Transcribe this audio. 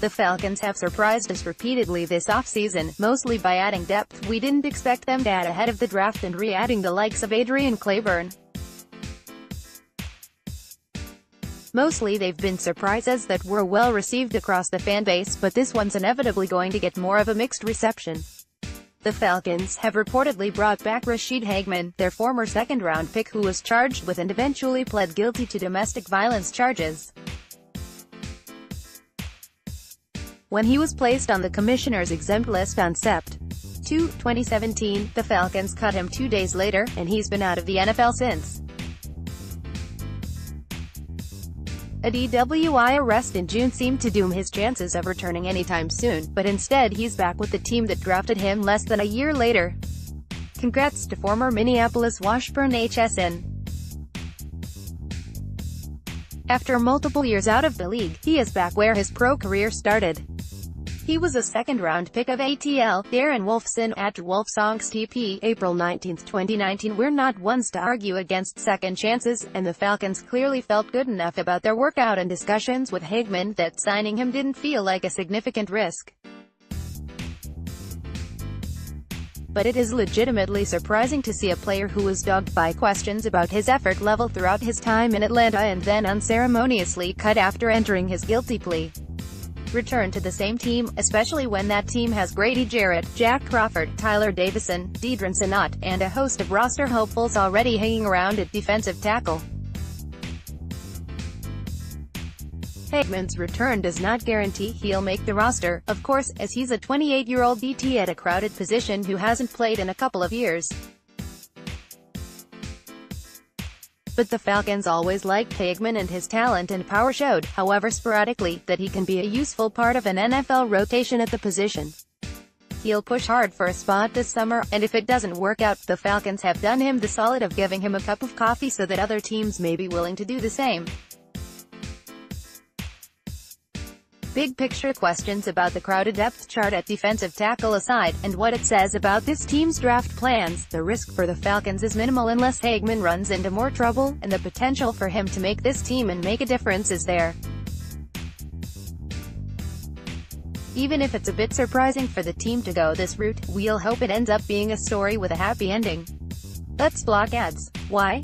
The Falcons have surprised us repeatedly this offseason, mostly by adding depth we didn't expect them to add ahead of the draft and re-adding the likes of Adrian Clayborn. Mostly they've been surprises that were well received across the fanbase, but this one's inevitably going to get more of a mixed reception. The Falcons have reportedly brought back Ra'Shede Hageman, their former second-round pick who was charged with and eventually pled guilty to domestic violence charges. When he was placed on the commissioner's exempt list on Sept. 2, 2017, the Falcons cut him 2 days later, and he's been out of the NFL since. A DWI arrest in June seemed to doom his chances of returning anytime soon, but instead he's back with the team that drafted him less than a year later. Congrats to former Minneapolis Washburn HSN. After multiple years out of the league, he is back where his pro career started. He was a second-round pick of ATL, Darren Wolfson, at WolfSongs.TP, April 19, 2019. We're not ones to argue against second chances, and the Falcons clearly felt good enough about their workout and discussions with Hageman that signing him didn't feel like a significant risk. But it is legitimately surprising to see a player who was dogged by questions about his effort level throughout his time in Atlanta and then unceremoniously cut after entering his guilty plea. Return to the same team, especially when that team has Grady Jarrett, Jack Crawford, Tyler Davison, Deidrin Senat, and a host of roster hopefuls already hanging around at defensive tackle. Hageman's return does not guarantee he'll make the roster, of course, as he's a 28-year-old DT at a crowded position who hasn't played in a couple of years. But the Falcons always liked Hageman, and his talent and power showed, however sporadically, that he can be a useful part of an NFL rotation at the position. He'll push hard for a spot this summer, and if it doesn't work out, the Falcons have done him the solid of giving him a cup of coffee so that other teams may be willing to do the same. Big picture questions about the crowded depth chart at defensive tackle aside, and what it says about this team's draft plans, the risk for the Falcons is minimal unless Hageman runs into more trouble, and the potential for him to make this team and make a difference is there. Even if it's a bit surprising for the team to go this route, we'll hope it ends up being a story with a happy ending. Let's block ads. Why?